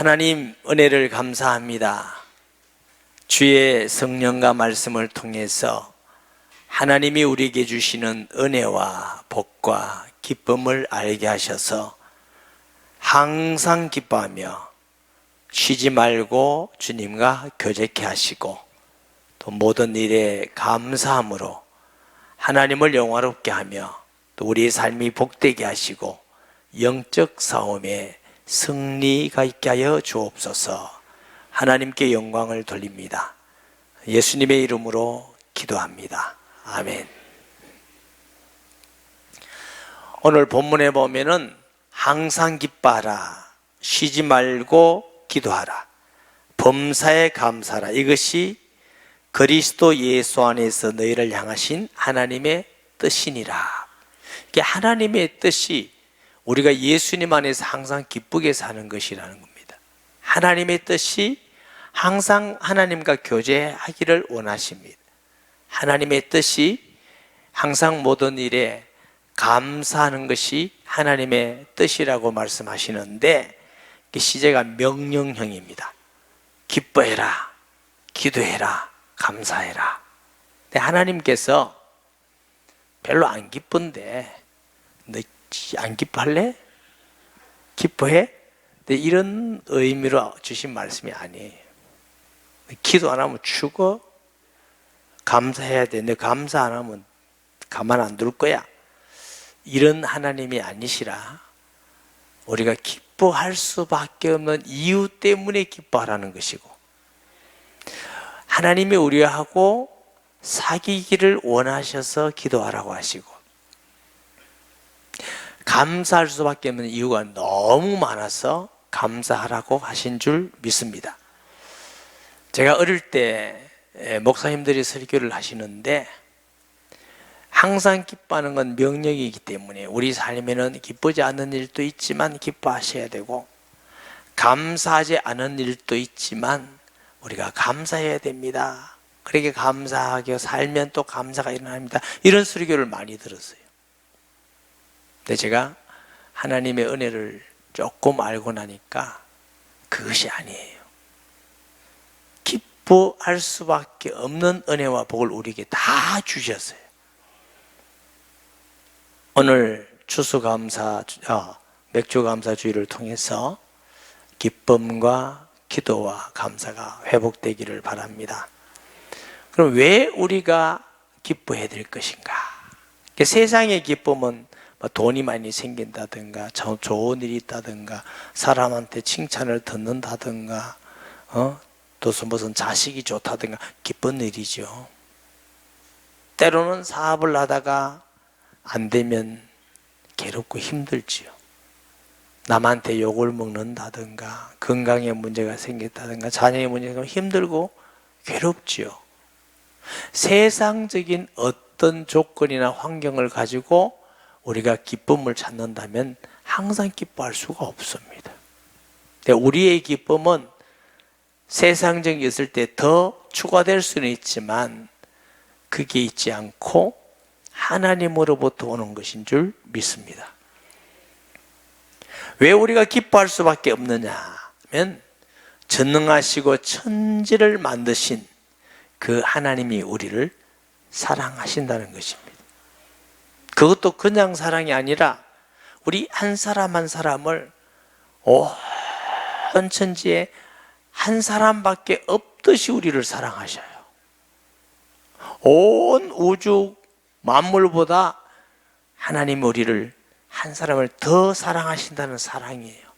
하나님 은혜를 감사합니다. 주의 성령과 말씀을 통해서 하나님이 우리에게 주시는 은혜와 복과 기쁨을 알게 하셔서 항상 기뻐하며 쉬지 말고 주님과 교제케 하시고 또 모든 일에 감사함으로 하나님을 영화롭게 하며 또 우리의 삶이 복되게 하시고 영적 싸움에 승리가 있게 하여 주옵소서. 하나님께 영광을 돌립니다. 예수님의 이름으로 기도합니다. 아멘. 오늘 본문에 보면은 항상 기뻐하라, 쉬지 말고 기도하라, 범사에 감사하라, 이것이 그리스도 예수 안에서 너희를 향하신 하나님의 뜻이니라. 이게 하나님의 뜻이 우리가 예수님 안에서 항상 기쁘게 사는 것이라는 겁니다. 하나님의 뜻이 항상 하나님과 교제하기를 원하십니다. 하나님의 뜻이 항상 모든 일에 감사하는 것이 하나님의 뜻이라고 말씀하시는데 시제가 명령형입니다. 기뻐해라, 기도해라, 감사해라. 근데 하나님께서 별로 안 기쁜데 너 안 기뻐할래? 기뻐해? 근데 이런 의미로 주신 말씀이 아니에요. 기도 안 하면 죽어? 감사해야 돼. 너 감사 안 하면 가만 안 둘 거야. 이런 하나님이 아니시라. 우리가 기뻐할 수밖에 없는 이유 때문에 기뻐하라는 것이고, 하나님이 우리하고 사귀기를 원하셔서 기도하라고 하시고, 감사할 수밖에 없는 이유가 너무 많아서 감사하라고 하신 줄 믿습니다. 제가 어릴 때 목사님들이 설교를 하시는데 항상 기뻐하는 건 명령이기 때문에 우리 삶에는 기쁘지 않은 일도 있지만 기뻐하셔야 되고, 감사하지 않은 일도 있지만 우리가 감사해야 됩니다. 그렇게 감사하게 살면 또 감사가 일어납니다. 이런 설교를 많이 들었어요. 근데 제가 하나님의 은혜를 조금 알고 나니까 그것이 아니에요. 기뻐할 수밖에 없는 은혜와 복을 우리에게 다 주셨어요. 오늘 맥주감사주의를 통해서 기쁨과 기도와 감사가 회복되기를 바랍니다. 그럼 왜 우리가 기뻐해야 될 것인가? 세상의 기쁨은 돈이 많이 생긴다든가, 좋은 일이 있다든가, 사람한테 칭찬을 듣는다든가, 또 무슨 자식이 좋다든가, 기쁜 일이죠. 때로는 사업을 하다가 안 되면 괴롭고 힘들지요. 남한테 욕을 먹는다든가, 건강에 문제가 생겼다든가, 자녀의 문제가 힘들고 괴롭지요. 세상적인 어떤 조건이나 환경을 가지고 우리가 기쁨을 찾는다면 항상 기뻐할 수가 없습니다. 우리의 기쁨은 세상적인 게 있을 때 더 추가될 수는 있지만 그게 있지 않고 하나님으로부터 오는 것인 줄 믿습니다. 왜 우리가 기뻐할 수밖에 없느냐 하면 전능하시고 천지를 만드신 그 하나님이 우리를 사랑하신다는 것입니다. 그것도 그냥 사랑이 아니라 우리 한 사람 한 사람을 온 천지에 한 사람밖에 없듯이 우리를 사랑하셔요. 온 우주 만물보다 하나님이 우리를 한 사람을 더 사랑하신다는 사랑이에요.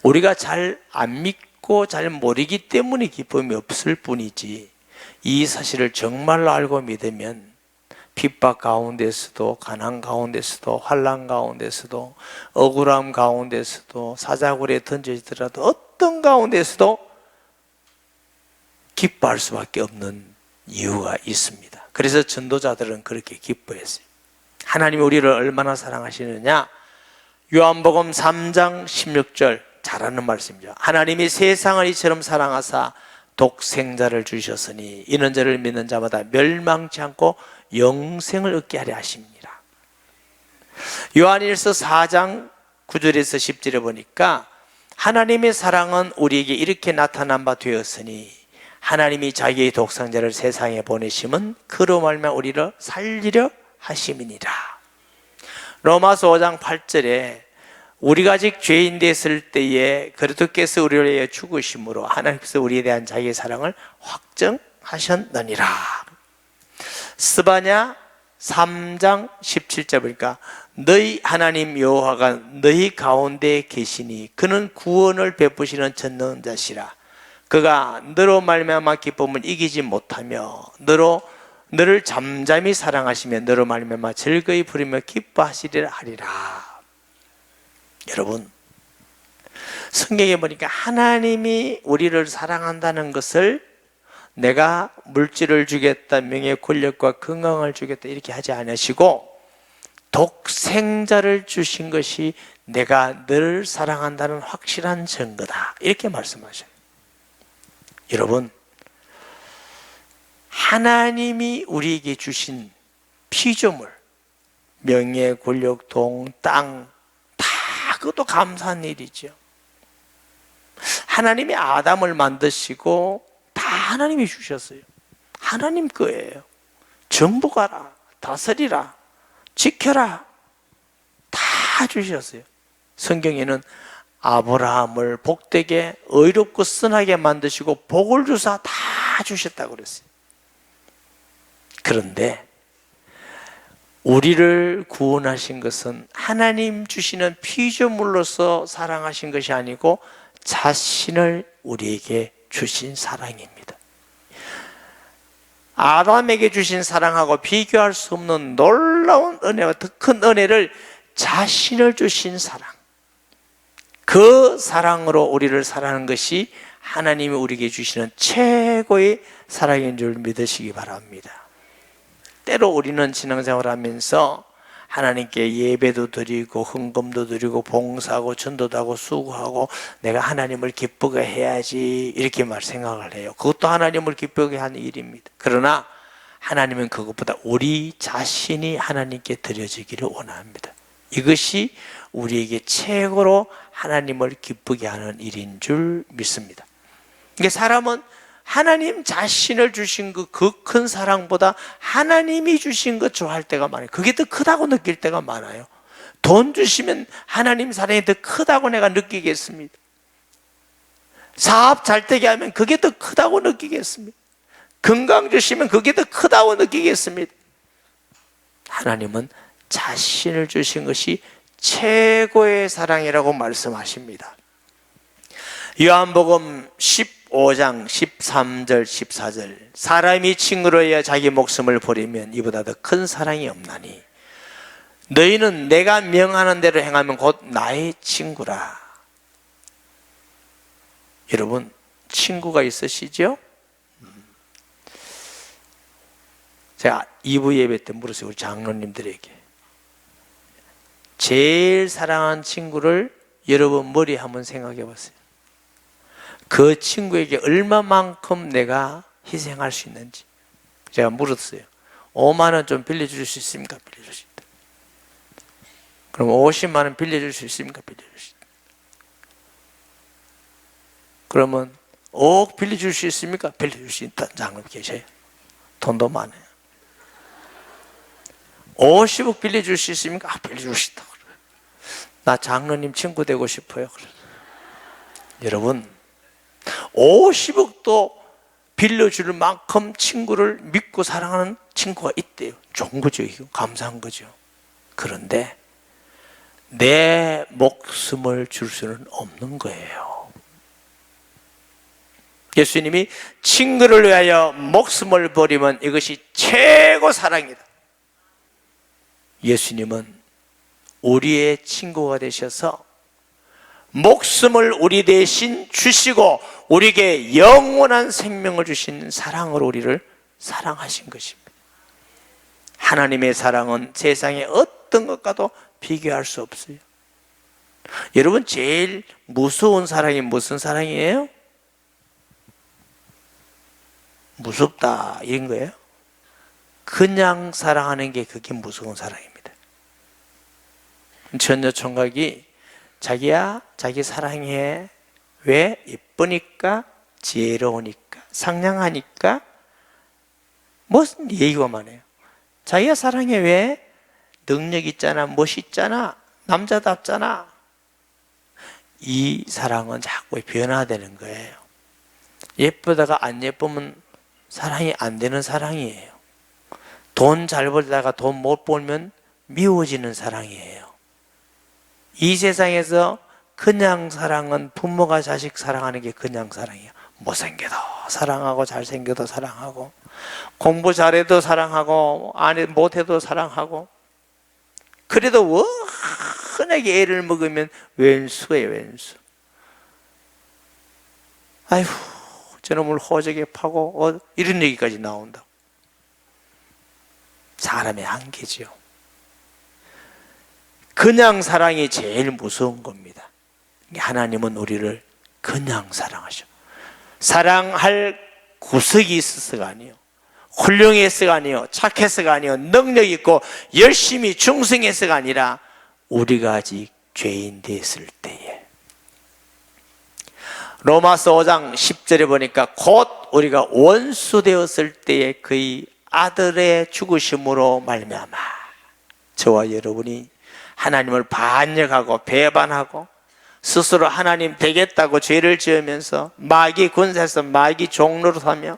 우리가 잘 안 믿고 잘 모르기 때문에 기쁨이 없을 뿐이지, 이 사실을 정말로 알고 믿으면 핍박 가운데서도, 가난 가운데서도, 환난 가운데서도, 억울함 가운데서도, 사자굴에 던져지더라도 어떤 가운데서도 기뻐할 수밖에 없는 이유가 있습니다. 그래서 전도자들은 그렇게 기뻐했어요. 하나님이 우리를 얼마나 사랑하시느냐? 요한복음 3장 16절 잘 아는 말씀이죠. 하나님이 세상을 이처럼 사랑하사 독생자를 주셨으니 이는 저를 믿는 자마다 멸망치 않고 영생을 얻게 하려 하십니다. 요한일서 4장 9절에서 10절에 보니까 하나님의 사랑은 우리에게 이렇게 나타난 바 되었으니 하나님이 자기의 독생자를 세상에 보내심은 그로 말미암아 우리를 살리려 하심이니라. 로마서 5장 8절에 우리가 아직 죄인 됐을 때에 그리스도께서 우리를 위해 죽으심으로 하나님께서 우리에 대한 자기의 사랑을 확정하셨느니라. 스바냐 3장 17절 보니까 너희 하나님 여호와가 너희 가운데 계시니 그는 구원을 베푸시는 전능자시라. 그가 너로 말미암아 기쁨을 이기지 못하며 너를 잠잠히 사랑하시며 너로 말미암아 즐거이 부르며 기뻐하시리라 하리라. 여러분, 성경에 보니까 하나님이 우리를 사랑한다는 것을 내가 물질을 주겠다, 명예, 권력과 건강을 주겠다 이렇게 하지 않으시고 독생자를 주신 것이 내가 너를 사랑한다는 확실한 증거다 이렇게 말씀하셔요. 여러분, 하나님이 우리에게 주신 피조물, 명예, 권력, 돈, 땅 다 그것도 감사한 일이죠. 하나님이 아담을 만드시고 다 하나님이 주셨어요. 하나님 거예요. 정복하라, 다스리라, 지켜라 다 주셨어요. 성경에는 아브라함을 복되게 의롭고 선하게 만드시고 복을 주사 다 주셨다고 그랬어요. 그런데 우리를 구원하신 것은 하나님 주시는 피조물로서 사랑하신 것이 아니고 자신을 우리에게 주신 사랑입니다. 아담에게 주신 사랑하고 비교할 수 없는 놀라운 은혜와 더 큰 은혜를 자신을 주신 사랑, 그 사랑으로 우리를 사랑하는 것이 하나님이 우리에게 주시는 최고의 사랑인 줄 믿으시기 바랍니다. 때로 우리는 신앙생활을 하면서 하나님께 예배도 드리고 헌금도 드리고 봉사하고 전도도 하고 수고하고 내가 하나님을 기쁘게 해야지 이렇게 생각을 해요. 그것도 하나님을 기쁘게 하는 일입니다. 그러나 하나님은 그것보다 우리 자신이 하나님께 드려지기를 원합니다. 이것이 우리에게 최고로 하나님을 기쁘게 하는 일인 줄 믿습니다. 그러니까 사람은 하나님 자신을 주신 그 큰 사랑보다 하나님이 주신 것 좋아할 때가 많아요. 그게 더 크다고 느낄 때가 많아요. 돈 주시면 하나님 사랑이 더 크다고 내가 느끼겠습니다. 사업 잘 되게 하면 그게 더 크다고 느끼겠습니다. 건강 주시면 그게 더 크다고 느끼겠습니다. 하나님은 자신을 주신 것이 최고의 사랑이라고 말씀하십니다. 요한복음 15장 13절 14절 사람이 친구로 하여 자기 목숨을 버리면 이보다 더 큰 사랑이 없나니 너희는 내가 명하는 대로 행하면 곧 나의 친구라. 여러분, 친구가 있으시죠? 제가 2부 예배 때 물었어요. 우리 장로님들에게 제일 사랑하는 친구를 여러분 머리에 한번 생각해 보세요. 그 친구에게 얼마만큼 내가 희생할 수 있는지 제가 물었어요. 5만 원 좀 빌려줄 수 있습니까? 빌려줄 수 있다. 그럼 50만 원 빌려줄 수 있습니까? 빌려줄 수 있다. 그러면 5억 빌려줄 수 있습니까? 빌려줄 수 있다는 장로 계셔요. 돈도 많아요. 50억 빌려줄 수 있습니까? 빌려줄 수 있다고. 나 장로님 친구 되고 싶어요. 여러분, 50억도 빌려줄 만큼 친구를 믿고 사랑하는 친구가 있대요. 좋은 거죠. 이거 감사한 거죠. 그런데 내 목숨을 줄 수는 없는 거예요. 예수님이 친구를 위하여 목숨을 버리면 이것이 최고 사랑이다. 예수님은 우리의 친구가 되셔서 목숨을 우리 대신 주시고 우리에게 영원한 생명을 주신 사랑으로 우리를 사랑하신 것입니다. 하나님의 사랑은 세상의 어떤 것과도 비교할 수 없어요. 여러분, 제일 무서운 사랑이 무슨 사랑이에요? 무섭다 이런 거예요? 그냥 사랑하는 게 그게 무서운 사랑입니다. 처녀 총각이 자기야, 자기 사랑해. 왜? 예쁘니까, 지혜로우니까, 상냥하니까, 무슨 얘기만 해요. 자기야 사랑해. 왜? 능력 있잖아, 멋있잖아, 남자답잖아. 이 사랑은 자꾸 변화되는 거예요. 예쁘다가 안 예쁘면 사랑이 안 되는 사랑이에요. 돈 잘 벌다가 돈 못 벌면 미워지는 사랑이에요. 이 세상에서 그냥 사랑은 부모가 자식 사랑하는 게 그냥 사랑이에요. 못생겨도 사랑하고 잘생겨도 사랑하고 공부 잘해도 사랑하고 못해도 사랑하고 그래도 워낙에 애를 먹으면 왼수예요, 왼수. 아휴, 저놈을 호적에 파고 이런 얘기까지 나온다. 사람의 한계죠. 그냥 사랑이 제일 무서운 겁니다. 하나님은 우리를 그냥 사랑하셔. 사랑할 구석이 있어서가 아니요, 훌륭해서가 아니요, 착해서가 아니요, 능력 있고 열심히 충성해서가 아니라 우리가 아직 죄인 됐을 때에. 로마서 5장 10절에 보니까 곧 우리가 원수 되었을 때에 그의 아들의 죽으심으로 말미암아 저와 여러분이 하나님을 반역하고 배반하고 스스로 하나님 되겠다고 죄를 지으면서 마귀 군사에서 마귀 종로로 사며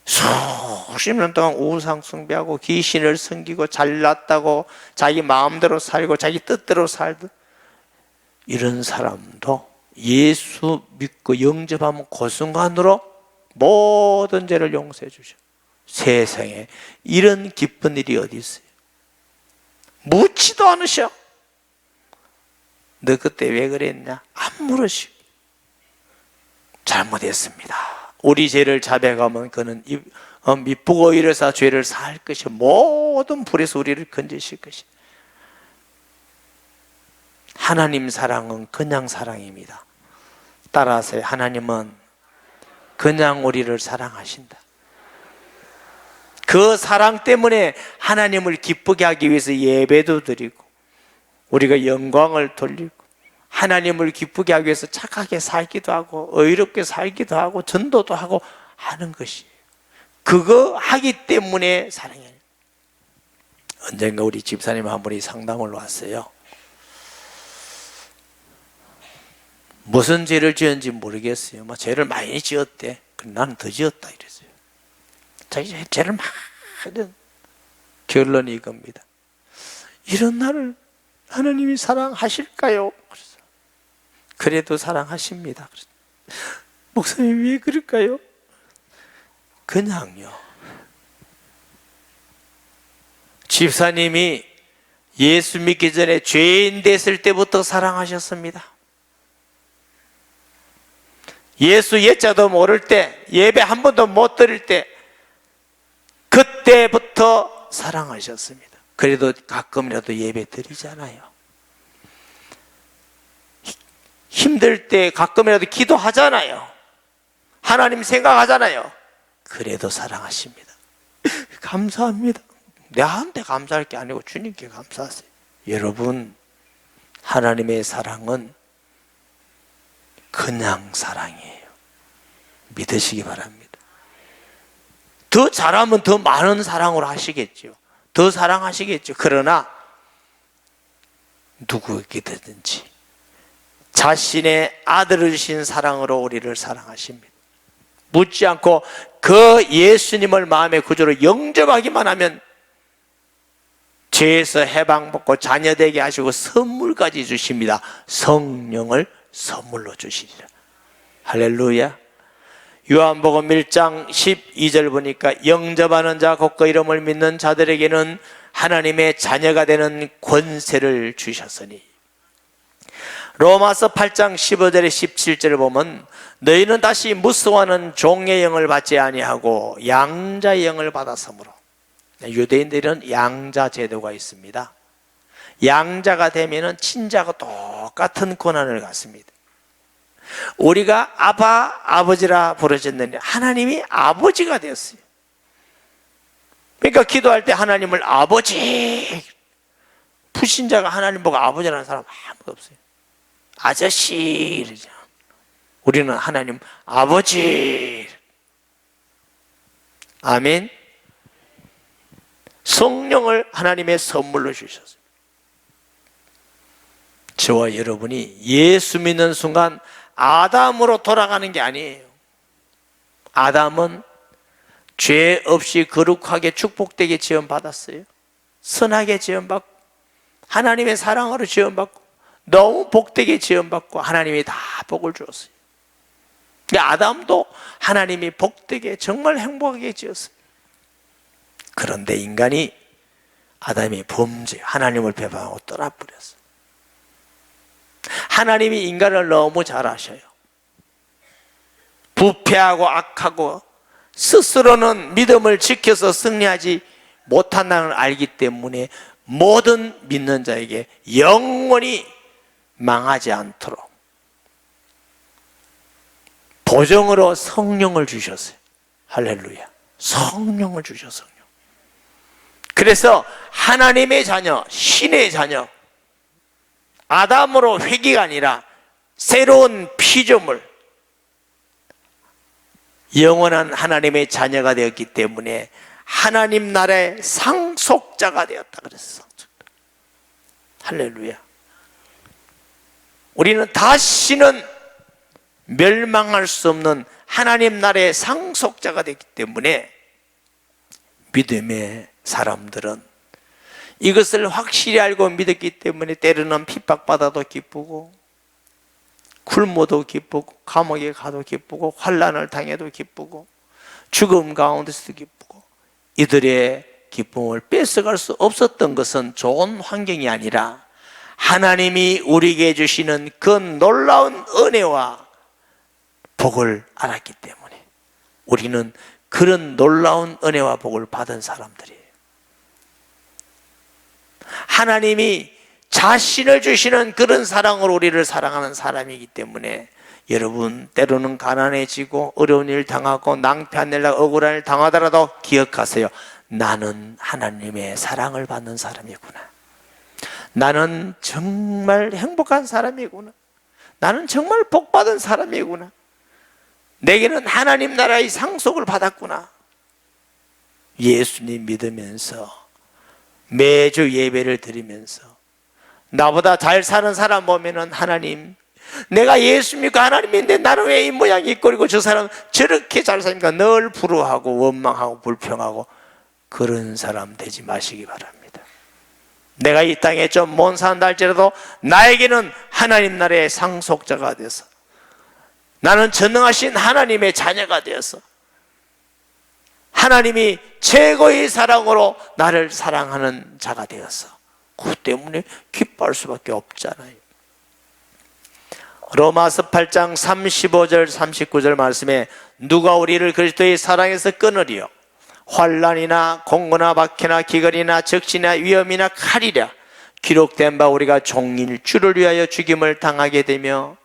수십 년 동안 우상 숭배하고 귀신을 섬기고 잘났다고 자기 마음대로 살고 자기 뜻대로 살던 이런 사람도 예수 믿고 영접하면 그 순간으로 모든 죄를 용서해 주셔. 세상에 이런 기쁜 일이 어디 있어요? 묻지도 않으셔. 너 그때 왜 그랬냐? 안 물으시고. 잘못했습니다. 우리 죄를 자백하면 그는 미쁘고 이래서 죄를 사할 것이 모든 불에서 우리를 건지실 것이. 하나님 사랑은 그냥 사랑입니다. 따라서 하나님은 그냥 우리를 사랑하신다. 그 사랑 때문에 하나님을 기쁘게 하기 위해서 예배도 드리고 우리가 영광을 돌리고 하나님을 기쁘게 하기 위해서 착하게 살기도 하고 의롭게 살기도 하고 전도도 하고 하는 것이에요. 그거 하기 때문에 사랑해요. 언젠가 우리 집사님 한 분이 상담을 왔어요. 무슨 죄를 지었는지 모르겠어요. 죄를 많이 지었대. 나는 더 지었다 이랬어요. 자기 죄를 많은 결론이 이겁니다. 이런 나를 하나님이 사랑하실까요? 그래도 사랑하십니다. 목사님 왜 그럴까요? 그냥요. 집사님이 예수 믿기 전에 죄인 됐을 때부터 사랑하셨습니다. 예수 예자도 모를 때, 예배 한 번도 못 드릴 때 그때부터 사랑하셨습니다. 그래도 가끔이라도 예배 드리잖아요. 힘들 때 가끔이라도 기도하잖아요. 하나님 생각하잖아요. 그래도 사랑하십니다. 감사합니다. 나한테 감사할 게 아니고 주님께 감사하세요. 여러분, 하나님의 사랑은 그냥 사랑이에요. 믿으시기 바랍니다. 더 잘하면 더 많은 사랑으로 하시겠죠. 더 사랑하시겠죠. 그러나 누구에게든지 자신의 아들을 주신 사랑으로 우리를 사랑하십니다. 묻지 않고 그 예수님을 마음의 구주로 영접하기만 하면 죄에서 해방받고 자녀되게 하시고 선물까지 주십니다. 성령을 선물로 주시리라. 할렐루야. 요한복음 1장 12절 보니까 영접하는 자 곧 그 이름을 믿는 자들에게는 하나님의 자녀가 되는 권세를 주셨으니. 로마서 8장 15절에 17절을 보면 너희는 다시 무서워하는 종의 영을 받지 아니하고 양자의 영을 받았으므로. 유대인들은 양자 제도가 있습니다. 양자가 되면은 친자가 똑같은 권한을 갖습니다. 우리가 아바, 아버지라 부르셨는데 하나님이 아버지가 되었어요. 그러니까 기도할 때 하나님을 아버지, 불신자가 하나님 보고 아버지라는 사람 아무도 없어요. 아저씨 이러죠. 우리는 하나님 아버지. 아멘. 성령을 하나님의 선물로 주셨어요. 저와 여러분이 예수 믿는 순간 아담으로 돌아가는 게 아니에요. 아담은 죄 없이 거룩하게 축복되게 지원받았어요. 선하게 지원받고 하나님의 사랑으로 지원받고 너무 복되게 지원받고 하나님이 다 복을 주었어요. 아담도 하나님이 복되게 정말 행복하게 지었어요. 그런데 인간이 아담이 범죄, 하나님을 배반하고 떠나버렸어요. 하나님이 인간을 너무 잘 아셔요. 부패하고 악하고 스스로는 믿음을 지켜서 승리하지 못한다는 걸 알기 때문에 모든 믿는 자에게 영원히 망하지 않도록 보정으로 성령을 주셨어요. 할렐루야. 성령을 주셨어요. 그래서 하나님의 자녀, 신의 자녀, 아담으로 회귀가 아니라 새로운 피조물, 영원한 하나님의 자녀가 되었기 때문에 하나님 나라의 상속자가 되었다 그랬어요. 할렐루야. 우리는 다시는 멸망할 수 없는 하나님 나라의 상속자가 되기 때문에 믿음의 사람들은 이것을 확실히 알고 믿었기 때문에 때로는 핍박받아도 기쁘고 굶어도 기쁘고 감옥에 가도 기쁘고 환난을 당해도 기쁘고 죽음 가운데서도 기쁘고, 이들의 기쁨을 뺏어갈 수 없었던 것은 좋은 환경이 아니라 하나님이 우리에게 주시는 그 놀라운 은혜와 복을 알았기 때문에 우리는 그런 놀라운 은혜와 복을 받은 사람들이에요. 하나님이 자신을 주시는 그런 사랑으로 우리를 사랑하는 사람이기 때문에 여러분, 때로는 가난해지고 어려운 일 당하고 낭패한 일, 억울한 일 당하더라도 기억하세요. 나는 하나님의 사랑을 받는 사람이구나. 나는 정말 행복한 사람이구나. 나는 정말 복받은 사람이구나. 내게는 하나님 나라의 상속을 받았구나. 예수님 믿으면서 매주 예배를 드리면서 나보다 잘 사는 사람 보면은 하나님, 내가 예수 믿고 하나님 믿는데 나는 왜 이 모양이 있고, 그리고 저 사람 저렇게 잘 사니까 늘 부러워하고 원망하고 불평하고, 그런 사람 되지 마시기 바랍니다. 내가 이 땅에 좀 못 산다 할지라도 나에게는 하나님 나라의 상속자가 돼서, 나는 전능하신 하나님의 자녀가 되어서 하나님이 최고의 사랑으로 나를 사랑하는 자가 되어서 그 때문에 기뻐할 수밖에 없잖아요. 로마서 8장 35절 39절 말씀에 누가 우리를 그리스도의 사랑에서 끊으리요? 환난이나 공고나 박해나 기근이나 적신이나 위험이나 칼이랴. 기록된 바 우리가 종일 주를 위하여 죽임을 당하게 되며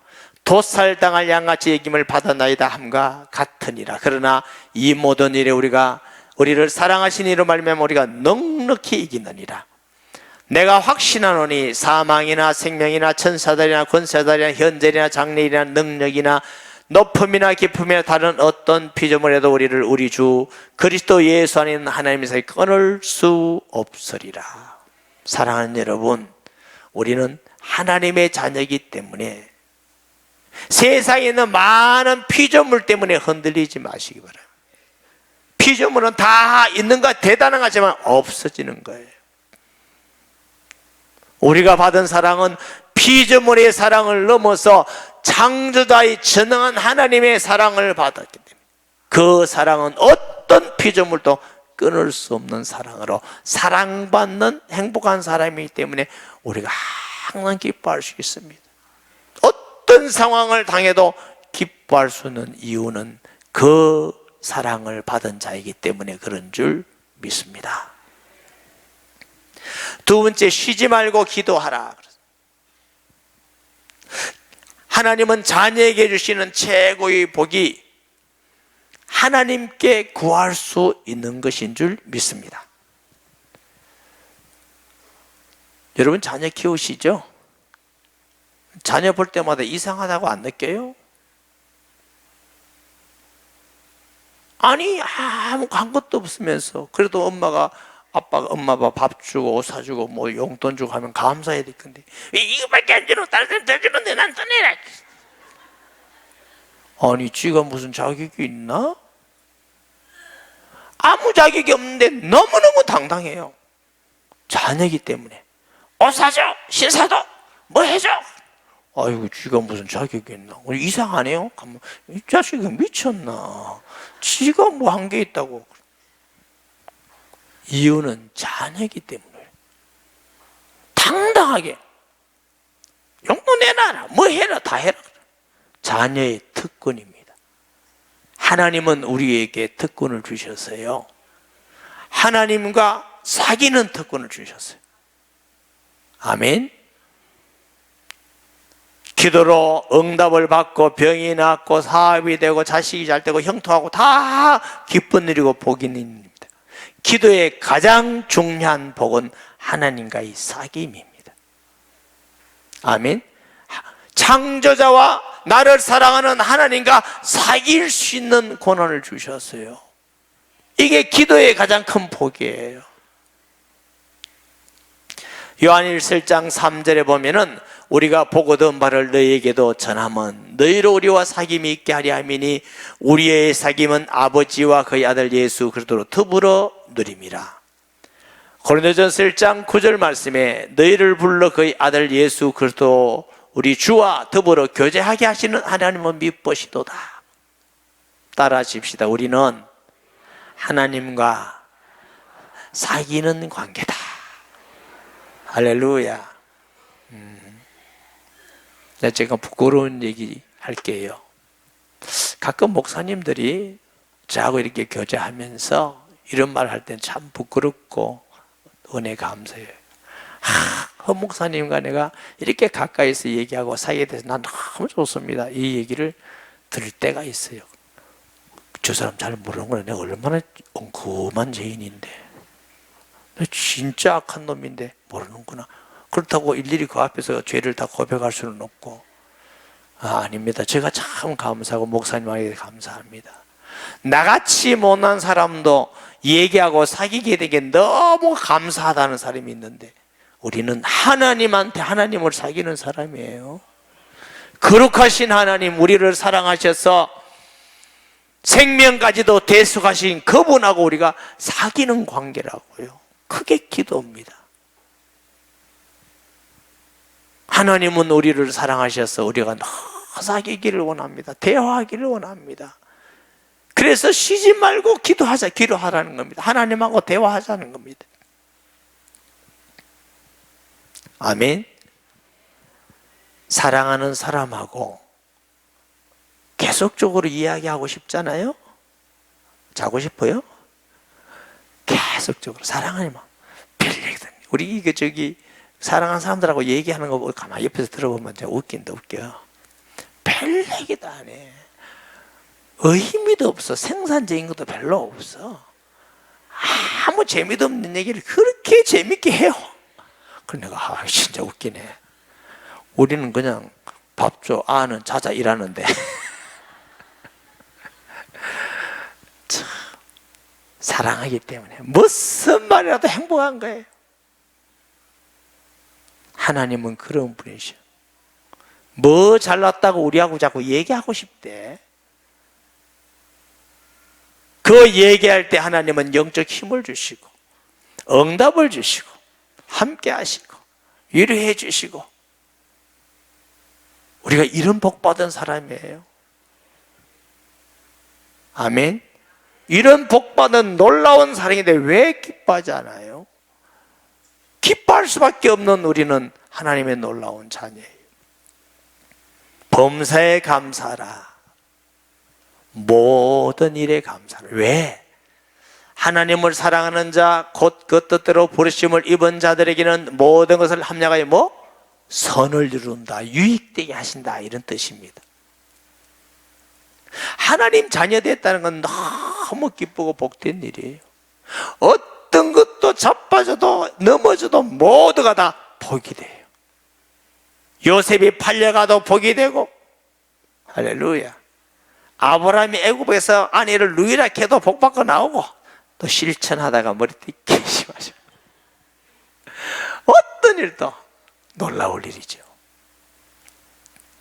도살당할 양같이 여김을 받았나이다 함과 같으니라. 그러나 이 모든 일에 우리를 사랑하신 이로 말미암아 우리가 넉넉히 이기느니라. 내가 확신하노니 사망이나 생명이나 천사들이나 권세자들이나 현재이나 장래이나 능력이나 높음이나 깊음이나 다른 어떤 피조물에도 우리를 우리 주 그리스도 예수 안에 있는 하나님에서 끊을 수 없으리라. 사랑하는 여러분, 우리는 하나님의 자녀이기 때문에 세상에 있는 많은 피조물 때문에 흔들리지 마시기 바랍니다. 피조물은 다 있는가 대단한 거지만 없어지는 거예요. 우리가 받은 사랑은 피조물의 사랑을 넘어서 창조자의 전능한 하나님의 사랑을 받았기 때문에 그 사랑은 어떤 피조물도 끊을 수 없는 사랑으로 사랑받는 행복한 사람이기 때문에 우리가 항상 기뻐할 수 있습니다. 어떤 상황을 당해도 기뻐할 수 있는 이유는 그 사랑을 받은 자이기 때문에 그런 줄 믿습니다. 두 번째, 쉬지 말고 기도하라. 하나님은 자녀에게 주시는 최고의 복이 하나님께 구할 수 있는 것인 줄 믿습니다. 여러분 자녀 키우시죠? 자녀 볼 때마다 이상하다고 안 느껴요? 아니 한 것도 없으면서 그래도 엄마 밥 주고 옷 사주고 뭐 용돈 주고 하면 감사해야 될 건데 이거밖에 안 주는 다른 사람 더 주는데 난 더 내라. 아니 지가 무슨 자격이 있나? 아무 자격이 없는데 너무너무 당당해요. 자녀이기 때문에 옷 사줘, 신사도 뭐 해줘. 아이고 지가 무슨 자격이 있나? 이상하네요. 이 자식은 미쳤나? 지가 뭐 한 게 있다고. 이유는 자녀이기 때문에 당당하게 용돈 내놔라, 뭐 해라, 다 해라. 자녀의 특권입니다. 하나님은 우리에게 특권을 주셨어요. 하나님과 사귀는 특권을 주셨어요. 아멘. 기도로 응답을 받고 병이 낫고 사업이 되고 자식이 잘 되고 형통하고 다 기쁜 일이고 복이 있는 일입니다. 기도의 가장 중요한 복은 하나님과의 사귐입니다. 아멘. 창조자와 나를 사랑하는 하나님과 사귈 수 있는 권한을 주셨어요. 이게 기도의 가장 큰 복이에요. 요한일서 1장 3절에 보면은 우리가 보고 들은 바를 너희에게도 전함은 너희로 우리와 사귐이 있게 하려 함이니 우리의 사귐은 아버지와 그의 아들 예수 그리스도로 더불어 누림이라. 고린도전서 1장 9절 말씀에 너희를 불러 그의 아들 예수 그리스도 우리 주와 더불어 교제하게 하시는 하나님은 미쁘시도다. 따라하십시다. 우리는 하나님과 사귀는 관계다. 할렐루야. 제가 부끄러운 얘기 할게요. 가끔 목사님들이 저하고 이렇게 교제하면서 이런 말 할 땐 참 부끄럽고 은혜 감사해요. 그 목사님과 내가 이렇게 가까이서 얘기하고 사이에 대해서 난 너무 좋습니다. 이 얘기를 들을 때가 있어요. 저 사람 잘 모르는구나. 내가 얼마나 엉큼한 죄인인데, 내가 진짜 악한 놈인데 모르는구나. 그렇다고 일일이 그 앞에서 죄를 다 고백할 수는 없고. 아닙니다. 제가 참 감사하고 목사님에게 감사합니다. 나같이 못난 사람도 얘기하고 사귀게 되게 너무 감사하다는 사람이 있는데 우리는 하나님한테 하나님을 사귀는 사람이에요. 거룩하신 하나님, 우리를 사랑하셔서 생명까지도 대속하신 그분하고 우리가 사귀는 관계라고요. 그게 기도입니다. 하나님은 우리를 사랑하셔서 우리가 사귀기를 원합니다. 대화하기를 원합니다. 그래서 쉬지 말고 기도하라는 겁니다. 하나님하고 대화하자는 겁니다. 아멘. 사랑하는 사람하고 계속적으로 이야기하고 싶잖아요. 자고 싶어요? 계속적으로 사랑하는 마음. 우리 이게 사랑하는 사람들하고 얘기하는 거 가만히 옆에서 들어보면 웃긴다 웃겨. 별 얘기도 안 해. 의미도 없어. 생산적인 것도 별로 없어. 아무 재미도 없는 얘기를 그렇게 재밌게 해요. 그래 내가 진짜 웃기네. 우리는 그냥 밥 줘, 아는 자자 일하는데 참, 사랑하기 때문에 무슨 말이라도 행복한 거예요. 하나님은 그런 분이셔. 뭐 잘났다고 우리하고 자꾸 얘기하고 싶대. 그 얘기할 때 하나님은 영적 힘을 주시고 응답을 주시고 함께 하시고 위로해 주시고 우리가 이런 복 받은 사람이에요. 아멘. 이런 복 받은 놀라운 사랑인데 왜 기뻐하지 않아요? 기뻐할 수밖에 없는 우리는 하나님의 놀라운 자녀예요. 범사에 감사하라. 모든 일에 감사하라. 왜? 하나님을 사랑하는 자, 곧 그 뜻대로 부르심을 입은 자들에게는 모든 것을 합력하여 선을 이룬다, 유익되게 하신다, 이런 뜻입니다. 하나님 자녀 됐다는 건 너무 기쁘고 복된 일이에요. 어떤 것도 자빠져도 넘어져도 모두가 다 복이 돼요. 요셉이 팔려가도 복이 되고, 할렐루야. 아브라함이 애굽에서 아내를 누이라 해도 복받고 나오고, 또 실천하다가 머리띠 개심하죠. 어떤 일도 놀라울 일이죠.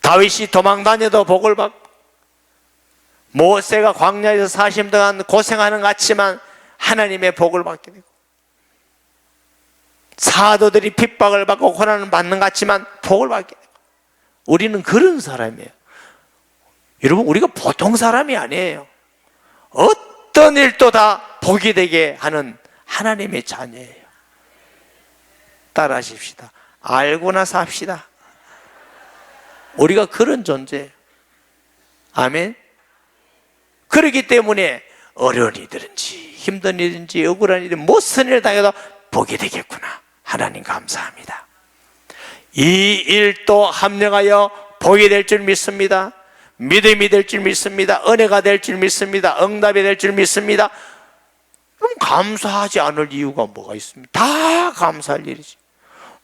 다윗이 도망 다녀도 복을 받고, 모세가 광야에서 40년 동안 고생하는 것 같지만 하나님의 복을 받게 되고, 사도들이 핍박을 받고 고난을 받는 것 같지만 복을 받게 되고, 우리는 그런 사람이에요. 여러분, 우리가 보통 사람이 아니에요. 어떤 일도 다 복이 되게 하는 하나님의 자녀예요. 따라하십시다. 알고나 삽시다. 우리가 그런 존재예요. 아멘. 그렇기 때문에 어려운 일이든지 힘든 일이든지 억울한 일이든지 무슨 일을 당해도 복이 되겠구나. 하나님 감사합니다. 이 일도 합력하여 복이 될 줄 믿습니다. 믿음이 될 줄 믿습니다. 은혜가 될 줄 믿습니다. 응답이 될 줄 믿습니다. 그럼 감사하지 않을 이유가 뭐가 있습니까? 다 감사할 일이지.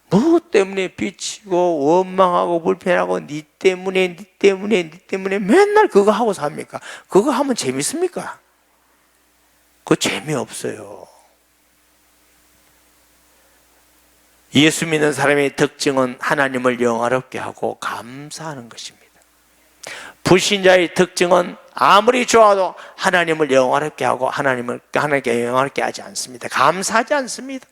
뭐 때문에 비치고 원망하고 불편하고 니 때문에 맨날 그거 하고 삽니까? 그거 하면 재밌습니까? 그거 재미없어요. 예수 믿는 사람의 특징은 하나님을 영화롭게 하고 감사하는 것입니다. 불신자의 특징은 아무리 좋아도 하나님을 영화롭게 하고 하나님께 영화롭게 하지 않습니다. 감사하지 않습니다.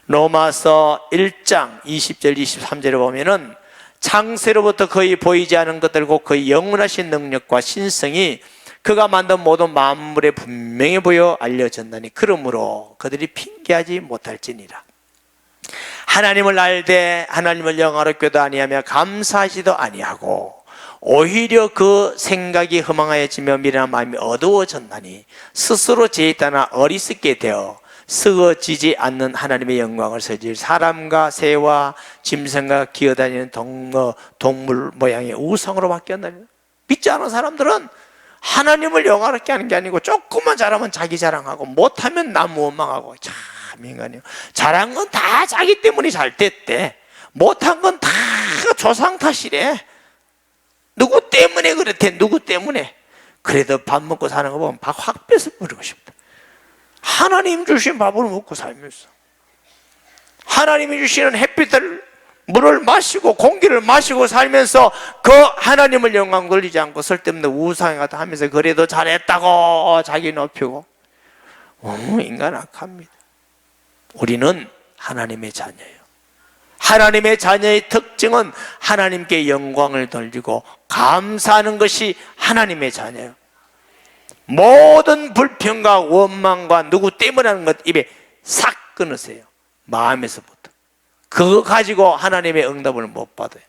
로마서 1장 20절 23절에 보면은 창세로부터 거의 보이지 않은 것들과 그의 영원하신 능력과 신성이 그가 만든 모든 만물에 분명히 보여 알려졌나니 그러므로 그들이 핑계하지 못할지니라. 하나님을 알되 하나님을 영화롭게도 아니하며 감사하지도 아니하고 오히려 그 생각이 허망하여지며 미련한 마음이 어두워졌나니 스스로 죄에 따라 어리석게 되어 쓰어지지 않는 하나님의 영광을 서질 사람과 새와 짐승과 기어다니는 동물 모양의 우상으로 바뀌었나니. 믿지 않은 사람들은 하나님을 영화롭게 하는 게 아니고 조금만 잘하면 자기 자랑하고 못하면 남 원망하고. 참 인간이요. 잘한 건 다 자기 때문에 잘 됐대. 못한 건 다 조상 탓이래. 누구 때문에 그렇대. 누구 때문에. 그래도 밥 먹고 사는 거 보면 밥 확 뺏어버리고 싶다. 하나님 주신 밥을 먹고 살면서 하나님이 주시는 햇빛을 물을 마시고 공기를 마시고 살면서 그 하나님을 영광 돌리지 않고 쓸데없는 우상에 가다 하면서 그래도 잘했다고 자기 높이고. 인간 악합니다. 우리는 하나님의 자녀예요. 하나님의 자녀의 특징은 하나님께 영광을 돌리고 감사하는 것이 하나님의 자녀예요. 모든 불평과 원망과 누구 때문에 하는 것 입에 싹 끊으세요. 마음에서부터. 그거 가지고 하나님의 응답을 못 받아요.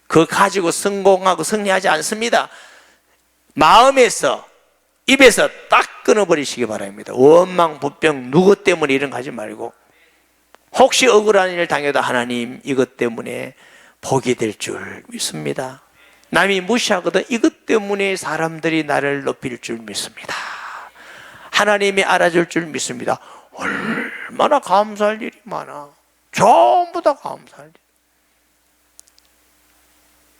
그거 가지고 성공하고 승리하지 않습니다. 마음에서 입에서 딱 끊어버리시기 바랍니다. 원망, 불평, 누구 때문에 이런 거 하지 말고 혹시 억울한 일을 당해도 하나님 이것 때문에 복이 될 줄 믿습니다. 남이 무시하거든 이것 때문에 사람들이 나를 높일 줄 믿습니다. 하나님이 알아줄 줄 믿습니다. 얼마나 감사할 일이 많아. 전부 다 감사할 일.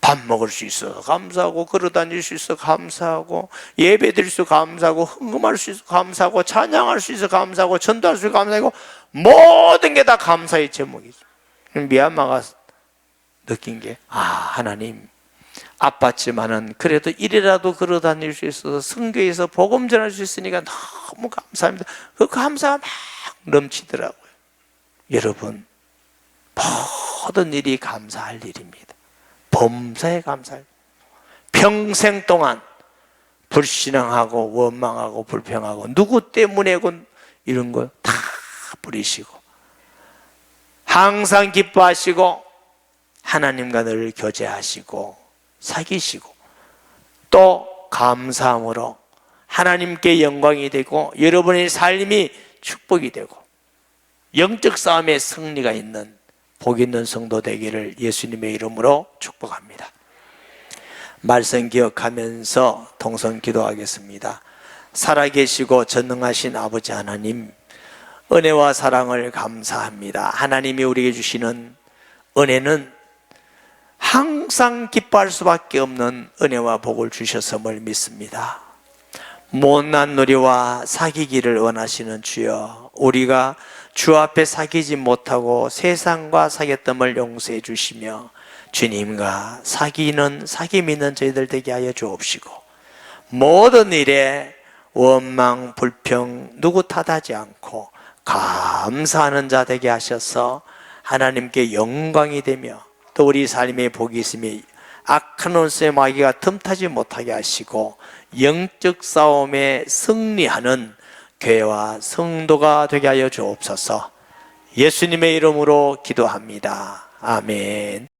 밥 먹을 수 있어서 감사하고 걸어다닐 수 있어서 감사하고 예배 드릴 수 있어서 감사하고 헌금할 수 있어서 감사하고 찬양할 수 있어서 감사하고 전도할 수 있어서 감사하고 모든 게 다 감사의 제목이죠. 미얀마가 느낀 게 하나님 아팠지만은 그래도 이래라도 걸어다닐 수 있어서 성교에서 복음 전할 수 있으니까 너무 감사합니다. 그 감사가 막 넘치더라고요. 여러분 모든 일이 감사할 일입니다. 범사에 감사할. 평생 동안 불신앙하고 원망하고 불평하고 누구 때문에 이런 거 다 버리시고 항상 기뻐하시고 하나님과 늘 교제하시고 사귀시고 또 감사함으로 하나님께 영광이 되고 여러분의 삶이 축복이 되고 영적 싸움에 승리가 있는 복 있는 성도 되기를 예수님의 이름으로 축복합니다. 말씀 기억하면서 동성 기도하겠습니다. 살아계시고 전능하신 아버지 하나님, 은혜와 사랑을 감사합니다. 하나님이 우리에게 주시는 은혜는 항상 기뻐할 수밖에 없는 은혜와 복을 주셨음을 믿습니다. 못난 누리와 사귀기를 원하시는 주여, 우리가 주 앞에 사귀지 못하고 세상과 사귀었음을 용서해 주시며 주님과 사귐 있는 저희들 되게 하여 주옵시고, 모든 일에 원망, 불평 누구 탓하지 않고 감사하는 자 되게 하셔서 하나님께 영광이 되며 또 우리 삶에 복이 있으며 악한 원수의 마귀가 틈타지 못하게 하시고 영적 싸움에 승리하는 교회와 성도가 되게 하여 주옵소서. 예수님의 이름으로 기도합니다. 아멘.